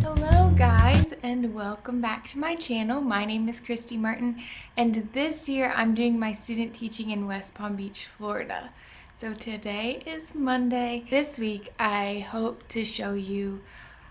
Hello guys, and welcome back to my channel. My name is Kristi Martin, and this year I'm doing my student teaching in West Palm Beach, Florida. So today is Monday. This week I hope to show you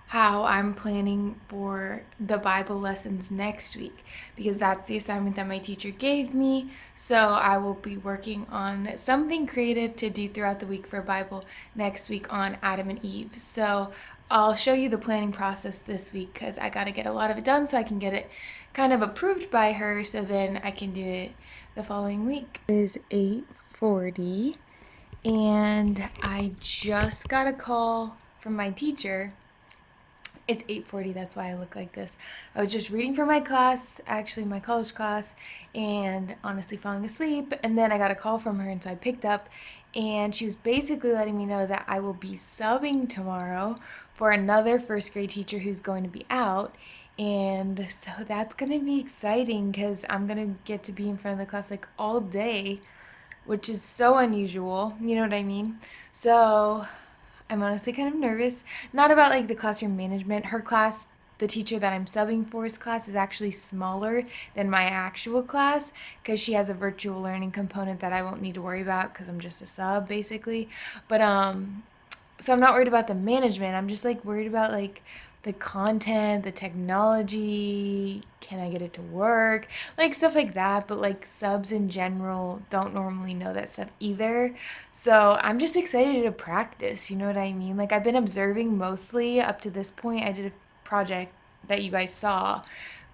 how I'm planning for the Bible lessons next week, because that's the assignment that my teacher gave me. So I will be working on something creative to do throughout the week for Bible next week on Adam and Eve. So I'll show you the planning process this week, because I got to get a lot of it done so I can get it kind of approved by her, so then I can do it the following week. It is 8:40 and I just got a call from my teacher. It's 8:40, that's why I look like this. I was just reading for my class, actually my college class, and honestly falling asleep, and then I got a call from her, and so I picked up, and she was basically letting me know that I will be subbing tomorrow for another first grade teacher who's going to be out. And so that's gonna be exciting, because I'm gonna get to be in front of the class like all day, which is so unusual, you know what I mean? So I'm honestly kind of nervous. Not about like the classroom management. Her class, the teacher that I'm subbing for's class, is actually smaller than my actual class, because she has a virtual learning component that I won't need to worry about because I'm just a sub basically. But so I'm not worried about the management. I'm just like worried about like the content, the technology, can I get it to work, like stuff like that. But like subs in general don't normally know that stuff either. So I'm just excited to practice, you know what I mean? Like I've been observing mostly up to this point. I did a project that you guys saw,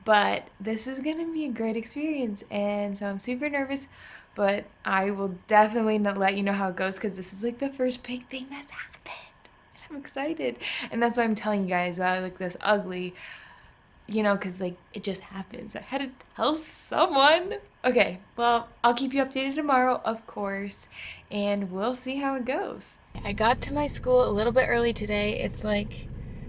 but this is gonna be a great experience, and so I'm super nervous, but I will definitely let you know how it goes, because this is like the first big thing that's happened. I'm excited, and that's why I'm telling you guys why I look this ugly, you know, because like it just happens. I had to tell someone. Okay, well, I'll keep you updated tomorrow, of course, and we'll see how it goes. I got to my school a little bit early today. It's like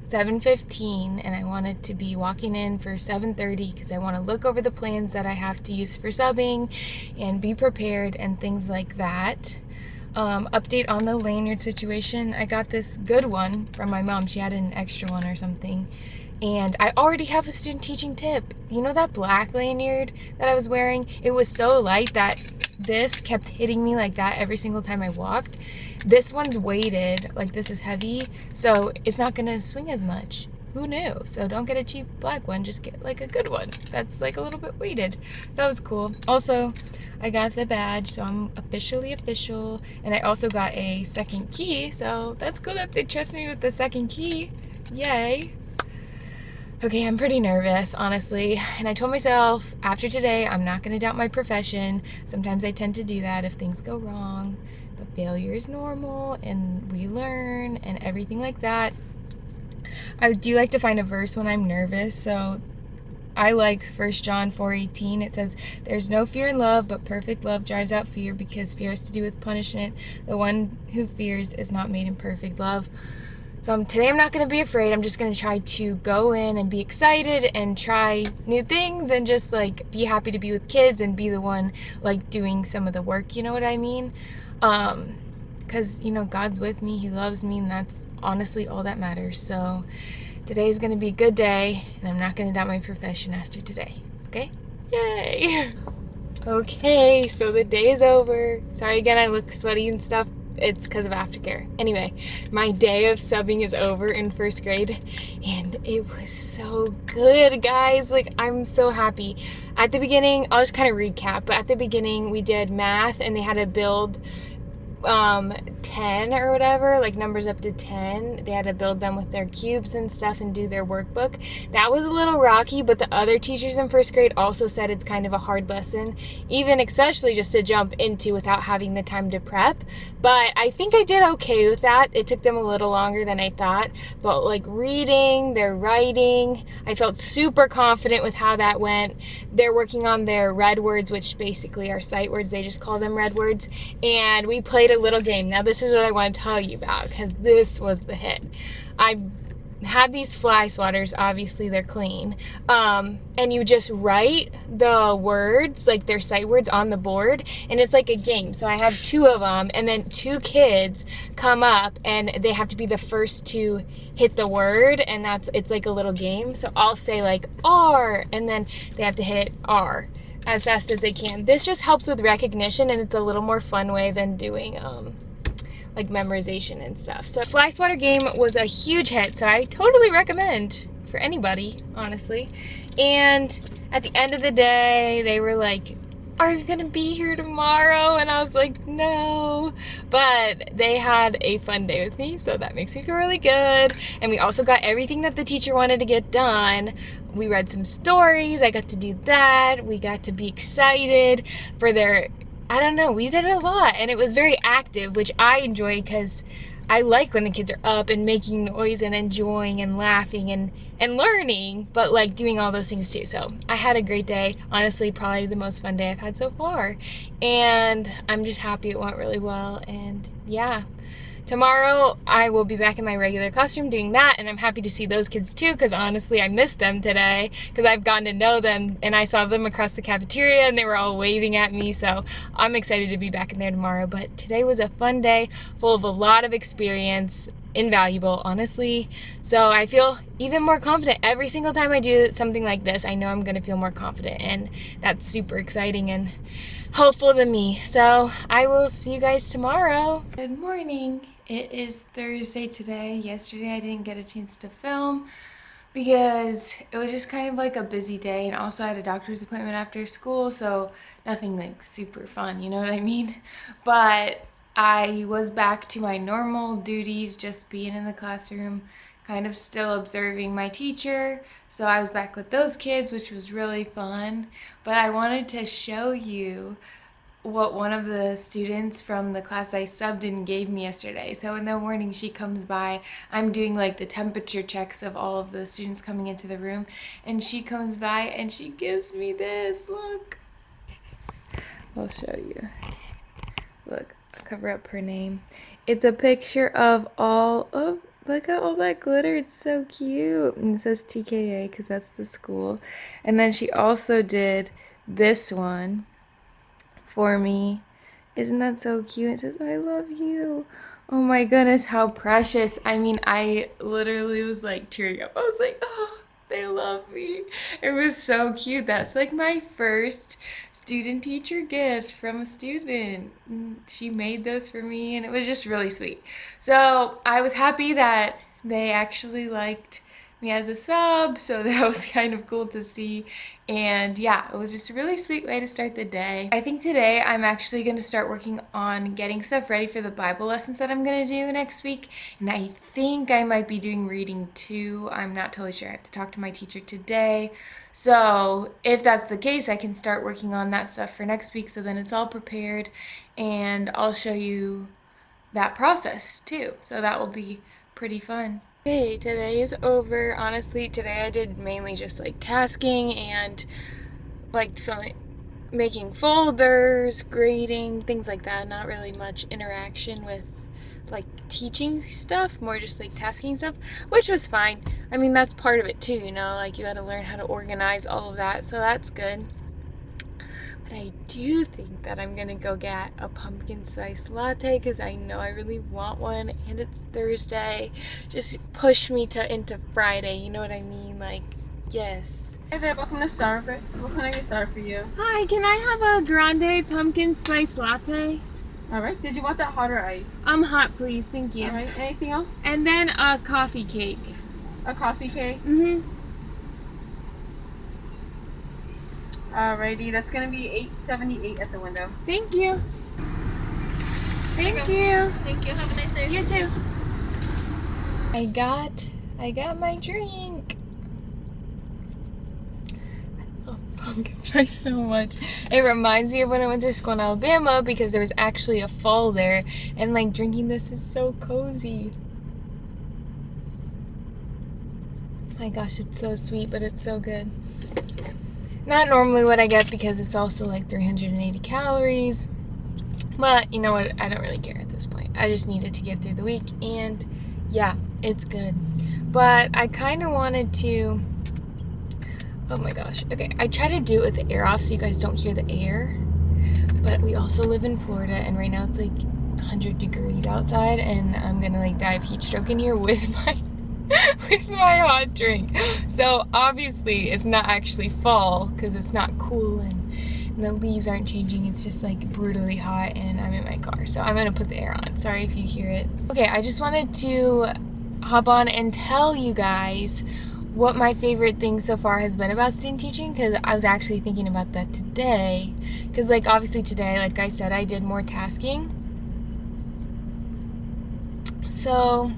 7:15, and I wanted to be walking in for 7:30 because I want to look over the plans that I have to use for subbing and be prepared and things like that. Update on the lanyard situation. I got this good one from my mom. She had an extra one or something. And I already have a student teaching tip. You know that black lanyard that I was wearing? It was so light that this kept hitting me like that every single time I walked. This one's weighted, like this is heavy, so it's not gonna swing as much. Who knew? So don't get a cheap black one, just get like a good one that's like a little bit weighted. That was cool. Also, I got the badge, so I'm officially official, and I also got a second key, so that's cool that they trust me with the second key. Yay. Okay, I'm pretty nervous, honestly, and I told myself after today I'm not going to doubt my profession. Sometimes I tend to do that if things go wrong, but failure is normal and we learn and everything like that. I do like to find a verse when I'm nervous, so I like 1 John 4:18. It says, "There's no fear in love, but perfect love drives out fear, because fear has to do with punishment. The one who fears is not made in perfect love." So today I'm not going to be afraid. I'm just going to try to go in and be excited and try new things and just like be happy to be with kids and be the one like doing some of the work, you know what I mean? Because you know, God's with me, he loves me, and that's honestly all that matters. So today is going to be a good day, and I'm not going to doubt my profession after today. Okay? Yay! Okay, so the day is over. Sorry again, I look sweaty and stuff. It's because of aftercare. Anyway, my day of subbing is over in first grade, and it was so good, guys. Like, I'm so happy. At the beginning, I'll just kind of recap, but at the beginning we did math, and they had to build 10 or whatever, like numbers up to 10. They had to build them with their cubes and stuff and do their workbook. That was a little rocky, but the other teachers in first grade also said it's kind of a hard lesson, even especially just to jump into without having the time to prep. But I think I did okay with that. It took them a little longer than I thought, but like reading, their writing, I felt super confident with how that went. They're working on their red words, which basically are sight words. They just call them red words, and we played a little game. Now this is what I want to tell you about, because this was the hit. I have these fly swatters. Obviously they're clean, and you just write the words, like their sight words, on the board, and it's like a game. So I have 2 of them, and then 2 kids come up and they have to be the first to hit the word, and it's like a little game. So I'll say like R, and then they have to hit R as fast as they can. This just helps with recognition, and it's a little more fun way than doing like memorization and stuff. So fly swatter game was a huge hit, so I totally recommend for anybody, honestly. And at the end of the day, they were like, "Are you gonna be here tomorrow?" And I was like, "No," but they had a fun day with me, so that makes me feel really good. And we also got everything that the teacher wanted to get done. We read some stories, I got to do that. We got to be excited for their, I don't know, we did a lot, and it was very active, which I enjoy because I like when the kids are up and making noise and enjoying and laughing and learning, but like doing all those things too. So I had a great day. Honestly, probably the most fun day I've had so far, and I'm just happy it went really well. And yeah, tomorrow I will be back in my regular classroom doing that, and I'm happy to see those kids too, because honestly I missed them today because I've gotten to know them, and I saw them across the cafeteria and they were all waving at me, so I'm excited to be back in there tomorrow. But today was a fun day full of a lot of experience, invaluable, honestly. So I feel even more confident every single time I do something like this. I know I'm gonna feel more confident, and that's super exciting and helpful to me. So I will see you guys tomorrow. Good morning. It is Thursday today. Yesterday I didn't get a chance to film because it was just kind of like a busy day, and also I had a doctor's appointment after school, so nothing like super fun, you know what I mean? But I was back to my normal duties, just being in the classroom, kind of still observing my teacher. So I was back with those kids, which was really fun. But I wanted to show you what one of the students from the class I subbed in gave me yesterday. So in the morning she comes by, I'm doing like the temperature checks of all of the students coming into the room, and she comes by and she gives me this. Look, I'll show you. Look, I'll cover up her name. It's a picture of look at all that glitter. It's so cute. And it says TKA because that's the school. And then she also did this one for me. Isn't that so cute? It says, "I love you." Oh my goodness, how precious. I mean, I literally was like tearing up. I was like, "Oh, they love me." It was so cute. That's like my first student teacher gift from a student. She made those for me, and it was just really sweet. So I was happy that they actually liked me as a sub, so that was kind of cool to see. And yeah, it was just a really sweet way to start the day. I think today I'm actually going to start working on getting stuff ready for the Bible lessons that I'm going to do next week, and I think I might be doing reading too. I'm not totally sure. I have to talk to my teacher today, so if that's the case, I can start working on that stuff for next week, so then it's all prepared, and I'll show you that process too, so that will be pretty fun. Hey, today is over. Honestly, today I did mainly just like tasking and like making folders, grading, things like that. Not really much interaction with like teaching stuff, more just like tasking stuff, which was fine. I mean, that's part of it too, you know, like you gotta learn how to organize all of that, so that's good. But I do think that I'm gonna go get a pumpkin spice latte because I know I really want one, and it's Thursday. Just push me into Friday, you know what I mean? Like, yes. Hey there, welcome to Starbucks. What can I get started for you? Hi, can I have a grande pumpkin spice latte? Alright, did you want that hot or ice? Hot, please, thank you. Alright, anything else? And then a coffee cake. A coffee cake? Mm-hmm. Alrighty, that's gonna be $8.78 at the window. Thank you. Thank you. Thank you. Have a nice day. You too. I got my drink. I love pumpkin spice so much. It reminds me of when I went to school in Alabama because there was actually a fall there, and like drinking this is so cozy. My gosh, it's so sweet, but it's so good. Not normally what I get because it's also like 380 calories, but you know what, I don't really care at this point. I just needed to get through the week, and yeah, it's good. but I kind of wanted to, oh my gosh, okay, I try to do it with the air off so you guys don't hear the air, but we also live in Florida, and right now it's like 100 degrees outside, and I'm gonna like die of heat stroke in here with my with my hot drink. So obviously it's not actually fall because it's not cool and the leaves aren't changing. It's just like brutally hot, and I'm in my car, so I'm gonna put the air on. Sorry if you hear it. Okay, I just wanted to hop on and tell you guys what my favorite thing so far has been about student teaching, because I was actually thinking about that today, because like obviously today, like I said, I did more tasking, so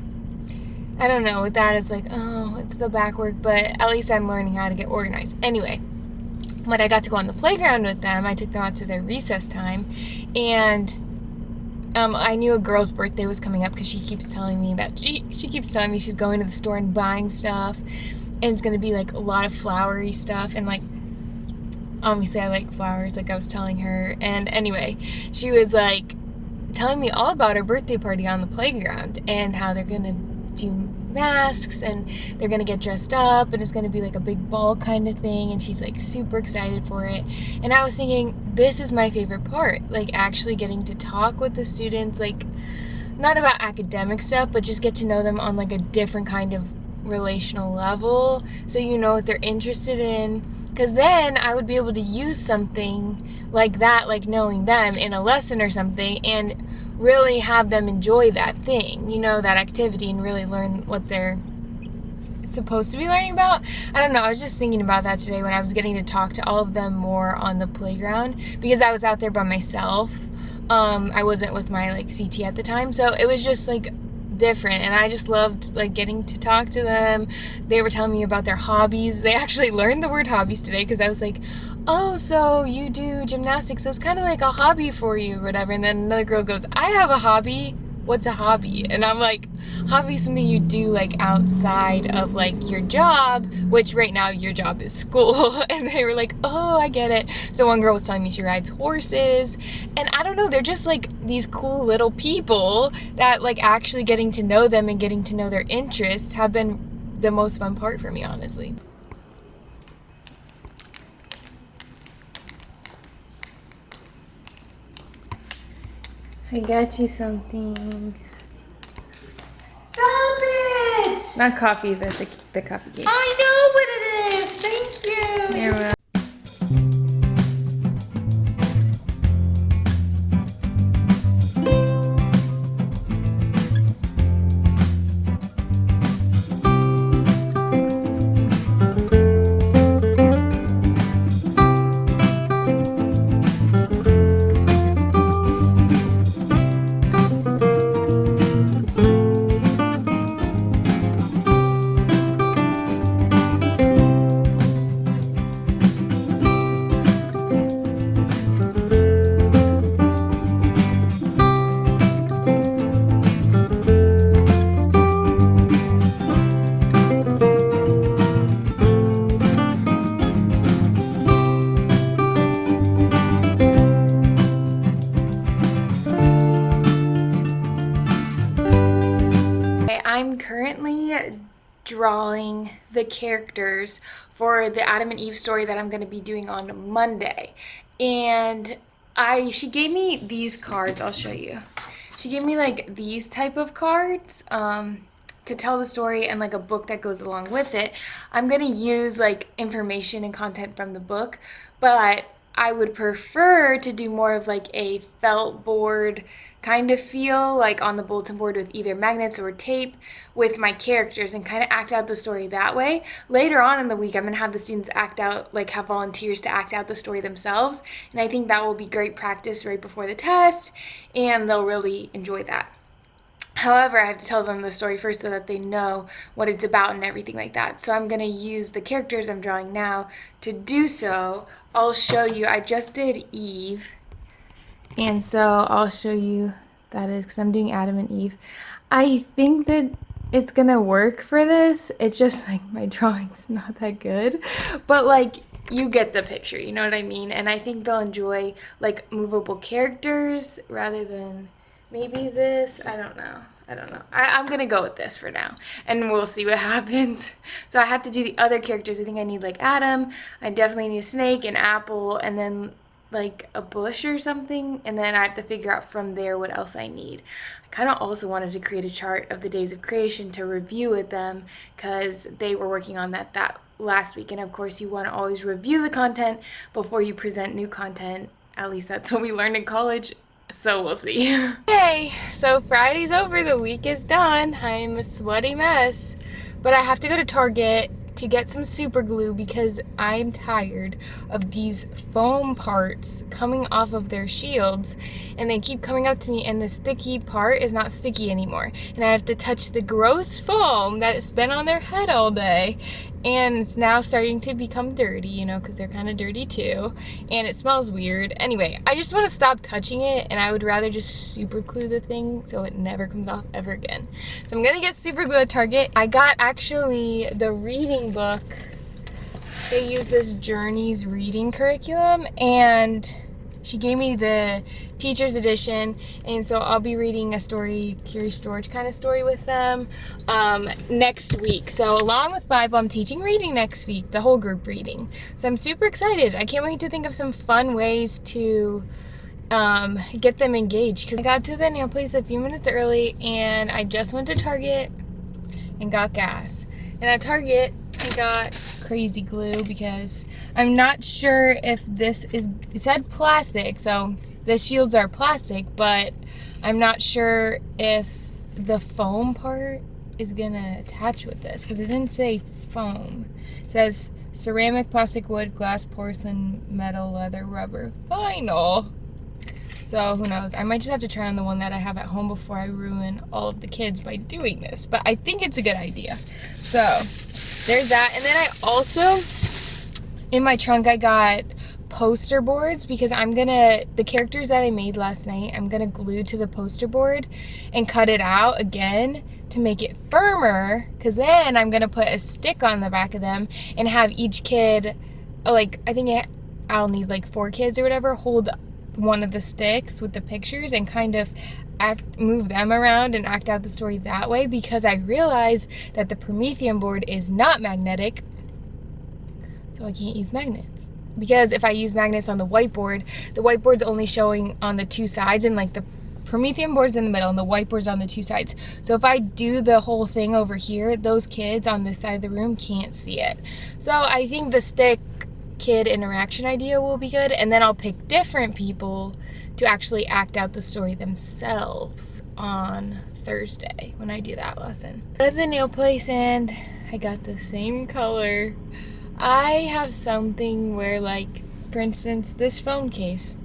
I don't know, with that it's like, oh, it's the back work, but at least I'm learning how to get organized. Anyway, when I got to go on the playground with them, I took them out to their recess time, and I knew a girl's birthday was coming up because she keeps telling me that she keeps telling me she's going to the store and buying stuff, and it's gonna be like a lot of flowery stuff, and like obviously I like flowers, like I was telling her. And anyway, she was like telling me all about her birthday party on the playground and how they're gonna do masks and they're gonna get dressed up and it's gonna be like a big ball kind of thing, and she's like super excited for it. And I was thinking, this is my favorite part, like actually getting to talk with the students, like not about academic stuff, but just get to know them on like a different kind of relational level, so you know what they're interested in, because then I would be able to use something like that, like knowing them in a lesson or something, and really have them enjoy that thing, you know, that activity, and really learn what they're supposed to be learning about. I don't know, I was just thinking about that today when I was getting to talk to all of them more on the playground, because I was out there by myself. I wasn't with my like CT at the time, so it was just like different, and I just loved like getting to talk to them. They were telling me about their hobbies. They actually learned the word hobbies today, because I was like, oh, so you do gymnastics, so it's kind of like a hobby for you or whatever. And then another girl goes, I have a hobby. What's a hobby? And I'm like, hobby is something you do like outside of like your job, which right now your job is school. And they were like, oh, I get it. So one girl was telling me she rides horses, and I don't know, they're just like these cool little people that like actually getting to know them and getting to know their interests have been the most fun part for me, honestly. I got you something. Stop it! Not coffee, but the coffee cake. I know what it is. Thank you. You're welcome. I'm currently drawing the characters for the Adam and Eve story that I'm going to be doing on Monday. And she gave me these cards. I'll show you. She gave me like these type of cards to tell the story, and like a book that goes along with it. I'm going to use like information and content from the book, but I would prefer to do more of like a felt board kind of feel, like on the bulletin board with either magnets or tape with my characters, and kind of act out the story that way. Later on in the week, I'm going to have the students act out, like have volunteers to act out the story themselves, and I think that will be great practice right before the test, and they'll really enjoy that. However, I have to tell them the story first so that they know what it's about and everything like that. So I'm going to use the characters I'm drawing now to do so. I'll show you. I just did Eve, and so I'll show you that is because I'm doing Adam and Eve. I think that it's going to work for this. It's just like my drawing's not that good, but like you get the picture, you know what I mean? And I think they'll enjoy like movable characters rather than maybe this. I don't know. I don't know. I'm gonna go with this for now, and we'll see what happens. So I have to do the other characters. I think I need like Adam. I definitely need a snake, an apple, and then like a bush or something, and then I have to figure out from there what else I need. I kind of also wanted to create a chart of the days of creation to review with them, because they were working on that last week, and of course you want to always review the content before you present new content. At least that's what we learned in college, so we'll see. Okay, so Friday's over, the week is done. I'm a sweaty mess, but I have to go to Target to get some super glue because I'm tired of these foam parts coming off of their shields, and they keep coming up to me, and the sticky part is not sticky anymore, and I have to touch the gross foam that's been on their head all day, and it's now starting to become dirty, you know, because they're kind of dirty too, and it smells weird. Anyway, I just want to stop touching it, and I would rather just super glue the thing so it never comes off ever again. So I'm gonna get super glue at Target. I got actually the reading book. They use this Journeys reading curriculum, and she gave me the teacher's edition, and so I'll be reading a story, Curious George kind of story with them next week. So along with Bible, I'm teaching reading next week, the whole group reading. So I'm super excited. I can't wait to think of some fun ways to get them engaged, because I got to the nail place a few minutes early, and I just went to Target and got gas. And at Target, I got crazy glue because I'm not sure if this is, it said plastic, so the shields are plastic, but I'm not sure if the foam part is gonna attach with this, because it didn't say foam. It says ceramic, plastic, wood, glass, porcelain, metal, leather, rubber, vinyl. So who knows, I might just have to try on the one that I have at home before I ruin all of the kids by doing this, but I think it's a good idea. So there's that. And then I also, in my trunk, I got poster boards, because I'm gonna, the characters that I made last night, I'm gonna glue to the poster board and cut it out again to make it firmer, because then I'm gonna put a stick on the back of them and have each kid, like, I think I'll need like 4 kids or whatever, hold one of the sticks with the pictures and kind of move them around and act out the story that way, because I realized that the Promethean board is not magnetic, so I can't use magnets. Because if I use magnets on the whiteboard's only showing on the 2 sides, and like the Promethean board's in the middle and the whiteboard's on the 2 sides. So if I do the whole thing over here, those kids on this side of the room can't see it. So I think the stick kid interaction idea will be good, and then I'll pick different people to actually act out the story themselves on Thursday when I do that lesson. I went to the nail place and I got the same color. I have something where, like, for instance, this phone case,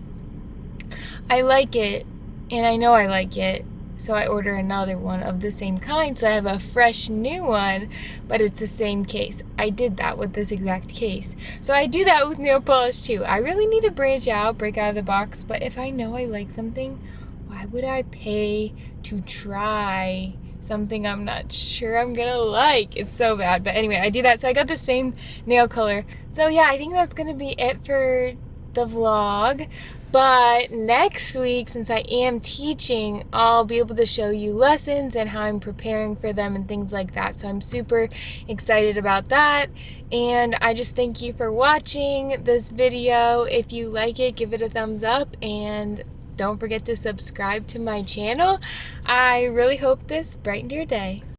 I like it, and I know I like it, so I order another one of the same kind, so I have a fresh new one, but it's the same case. I did that with this exact case. So I do that with nail polish too. I really need to branch out, break out of the box, but if I know I like something, why would I pay to try something I'm not sure I'm gonna like? It's so bad. But anyway, I do that. So I got the same nail color. So yeah, I think that's gonna be it for the vlog. But next week, since I am teaching, I'll be able to show you lessons and how I'm preparing for them and things like that. So I'm super excited about that. And I just thank you for watching this video. If you like it, give it a thumbs up, and don't forget to subscribe to my channel. I really hope this brightened your day.